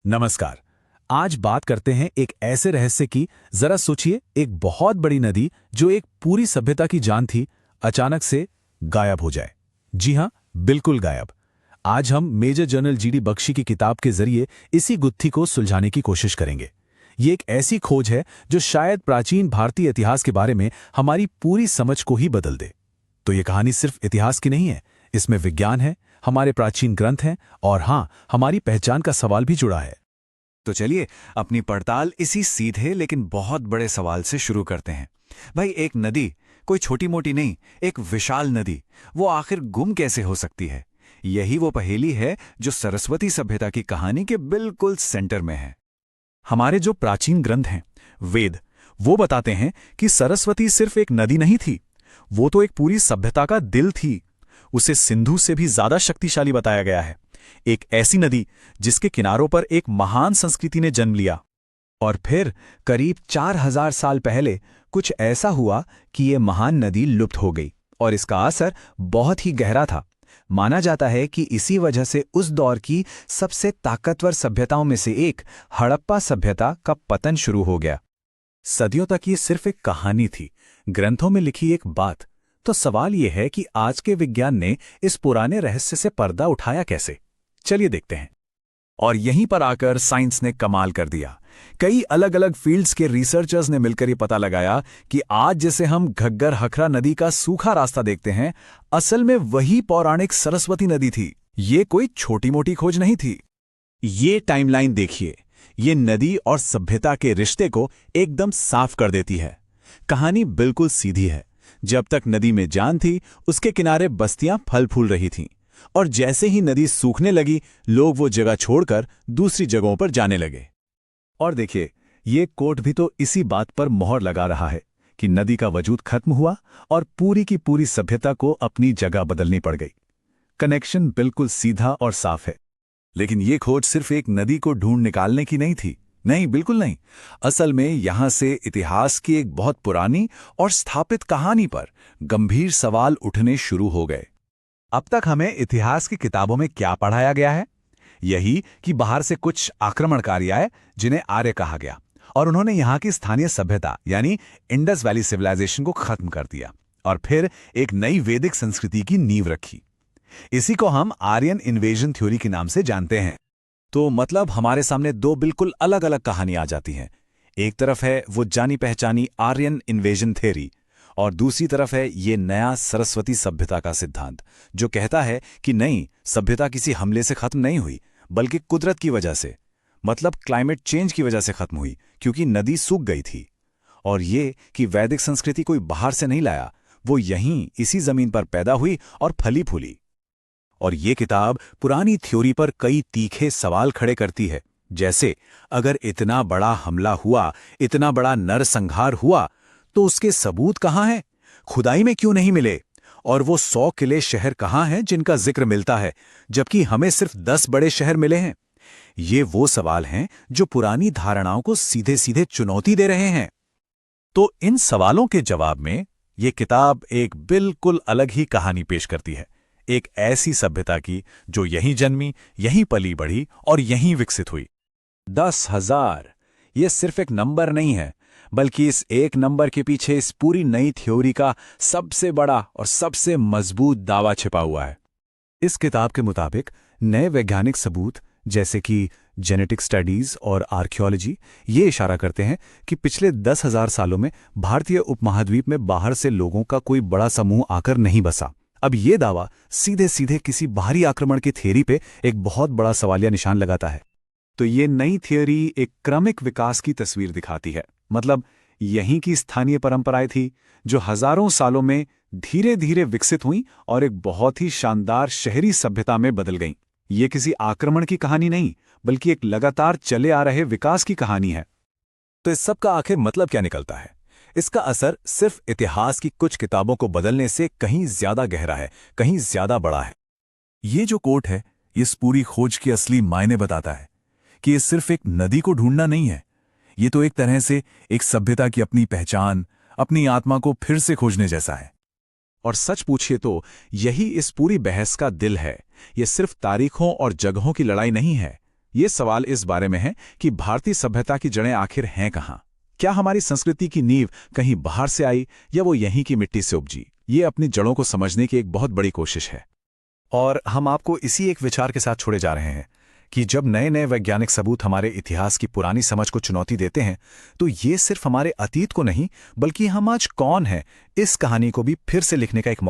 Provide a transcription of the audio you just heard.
नमस्कार। आज बात करते हैं एक ऐसे रहस्य की। जरा सोचिए, एक बहुत बड़ी नदी जो एक पूरी सभ्यता की जान थी, अचानक से गायब हो जाए। जी हां, बिल्कुल गायब। आज हम मेजर जनरल जीडी बख्शी की किताब के जरिए इसी गुत्थी को सुलझाने की कोशिश करेंगे। ये एक ऐसी खोज है जो शायद प्राचीन भारतीय इतिहास के बारे में हमारी पूरी समझ को ही बदल दे। तो ये कहानी सिर्फ इतिहास की नहीं है, इसमें विज्ञान है, हमारे प्राचीन ग्रंथ हैं और हां, हमारी पहचान का सवाल भी जुड़ा है। तो चलिए अपनी पड़ताल इसी सीधे लेकिन बहुत बड़े सवाल से शुरू करते हैं। भाई, एक नदी कोई छोटी मोटी नहीं, एक विशाल नदी, वो आखिर गुम कैसे हो सकती है? यही वो पहेली है जो सरस्वती सभ्यता की कहानी के बिल्कुल सेंटर में है। हमारे जो प्राचीन ग्रंथ हैं, वेद, वो बताते हैं कि सरस्वती सिर्फ एक नदी नहीं थी, वो तो एक पूरी सभ्यता का दिल थी। उसे सिंधु से भी ज्यादा शक्तिशाली बताया गया है। एक ऐसी नदी जिसके किनारों पर एक महान संस्कृति ने जन्म लिया। और फिर करीब 4000 साल पहले कुछ ऐसा हुआ कि ये महान नदी लुप्त हो गई और इसका असर बहुत ही गहरा था। माना जाता है कि इसी वजह से उस दौर की सबसे ताकतवर सभ्यताओं में से एक हड़प्पा सभ्यता का पतन शुरू हो गया। सदियों तक ये सिर्फ एक कहानी थी, ग्रंथों में लिखी एक बात। तो सवाल ये है कि आज के विज्ञान ने इस पुराने रहस्य से पर्दा उठाया कैसे? चलिए देखते हैं। और यहीं पर आकर साइंस ने कमाल कर दिया। कई अलग अलग फील्ड्स के रिसर्चर्स ने मिलकर ये पता लगाया कि आज जिसे हम घग्गर हखरा नदी का सूखा रास्ता देखते हैं, असल में वही पौराणिक सरस्वती नदी थी। ये कोई छोटी मोटी खोज नहीं थी। ये टाइमलाइन देखिए, ये नदी और सभ्यता के रिश्ते को एकदम साफ कर देती है। कहानी बिल्कुल सीधी है। जब तक नदी में जान थी, उसके किनारे बस्तियां फल फूल रही थीं, और जैसे ही नदी सूखने लगी, लोग वो जगह छोड़कर दूसरी जगहों पर जाने लगे। और देखिए, ये कोट भी तो इसी बात पर मोहर लगा रहा है कि नदी का वजूद खत्म हुआ और पूरी की पूरी सभ्यता को अपनी जगह बदलनी पड़ गई। कनेक्शन बिल्कुल सीधा और साफ है। लेकिन ये खोज सिर्फ एक नदी को ढूंढ निकालने की नहीं थी। नहीं, बिल्कुल नहीं। असल में यहां से इतिहास की एक बहुत पुरानी और स्थापित कहानी पर गंभीर सवाल उठने शुरू हो गए। अब तक हमें इतिहास की किताबों में क्या पढ़ाया गया है? यही कि बाहर से कुछ आक्रमणकारी आए जिन्हें आर्य कहा गया, और उन्होंने यहाँ की स्थानीय सभ्यता यानी इंडस वैली सिविलाइजेशन को खत्म कर दिया और फिर एक नई वैदिक संस्कृति की नींव रखी। इसी को हम आर्यन इन्वेजन थ्योरी के नाम से जानते हैं। तो मतलब हमारे सामने दो बिल्कुल अलग अलग कहानी आ जाती हैं। एक तरफ है वो जानी पहचानी आर्यन इन्वेजन थ्योरी, और दूसरी तरफ है ये नया सरस्वती सभ्यता का सिद्धांत, जो कहता है कि नहीं, सभ्यता किसी हमले से खत्म नहीं हुई, बल्कि कुदरत की वजह से, मतलब क्लाइमेट चेंज की वजह से खत्म हुई, क्योंकि नदी सूख गई थी। और ये कि वैदिक संस्कृति कोई बाहर से नहीं लाया, वो यहीं इसी जमीन पर पैदा हुई और फली फूली। और ये किताब पुरानी थ्योरी पर कई तीखे सवाल खड़े करती है, जैसे अगर इतना बड़ा हमला हुआ, इतना बड़ा नरसंहार हुआ, तो उसके सबूत कहाँ हैं? खुदाई में क्यों नहीं मिले? और वो 100 किले शहर कहाँ हैं जिनका जिक्र मिलता है, जबकि हमें सिर्फ 10 बड़े शहर मिले हैं? ये वो सवाल हैं जो पुरानी धारणाओं को सीधे सीधे चुनौती दे रहे हैं। तो इन सवालों के जवाब में ये किताब एक बिल्कुल अलग ही कहानी पेश करती है। एक ऐसी सभ्यता की जो यहीं जन्मी, यहीं पली बढ़ी और यहीं विकसित हुई। 10,000 ये सिर्फ एक नंबर नहीं है, बल्कि इस एक नंबर के पीछे इस पूरी नई थ्योरी का सबसे बड़ा और सबसे मजबूत दावा छिपा हुआ है। इस किताब के मुताबिक नए वैज्ञानिक सबूत, जैसे कि जेनेटिक स्टडीज और आर्कियोलॉजी, ये इशारा करते हैं कि पिछले 10,000 सालों में भारतीय उपमहाद्वीप में बाहर से लोगों का कोई बड़ा समूह आकर नहीं बसा। अब ये दावा सीधे सीधे किसी बाहरी आक्रमण की थ्योरी पे एक बहुत बड़ा सवालिया निशान लगाता है। तो ये नई थ्योरी एक क्रमिक विकास की तस्वीर दिखाती है। मतलब यहीं की स्थानीय परंपराएं थी जो हजारों सालों में धीरे धीरे विकसित हुई और एक बहुत ही शानदार शहरी सभ्यता में बदल गईं। ये किसी आक्रमण की कहानी नहीं, बल्कि एक लगातार चले आ रहे विकास की कहानी है। तो इस सब का आखिर मतलब क्या निकलता है? इसका असर सिर्फ इतिहास की कुछ किताबों को बदलने से कहीं ज्यादा गहरा है, कहीं ज्यादा बड़ा है। ये जो कोट है, इस पूरी खोज की असली मायने बताता है कि ये सिर्फ एक नदी को ढूंढना नहीं है, ये तो एक तरह से एक सभ्यता की अपनी पहचान, अपनी आत्मा को फिर से खोजने जैसा है। और सच पूछिए तो यही इस पूरी बहस का दिल है। ये सिर्फ तारीखों और जगहों की लड़ाई नहीं है, ये सवाल इस बारे में है कि भारतीय सभ्यता की जड़ें आखिर हैं कहाँ? क्या हमारी संस्कृति की नींव कहीं बाहर से आई या वो यहीं की मिट्टी से उपजी? ये अपनी जड़ों को समझने की एक बहुत बड़ी कोशिश है। और हम आपको इसी एक विचार के साथ छोड़े जा रहे हैं कि जब नए नए वैज्ञानिक सबूत हमारे इतिहास की पुरानी समझ को चुनौती देते हैं, तो ये सिर्फ हमारे अतीत को नहीं, बल्कि हम आज कौन हैं, इस कहानी को भी फिर से लिखने का एक मौका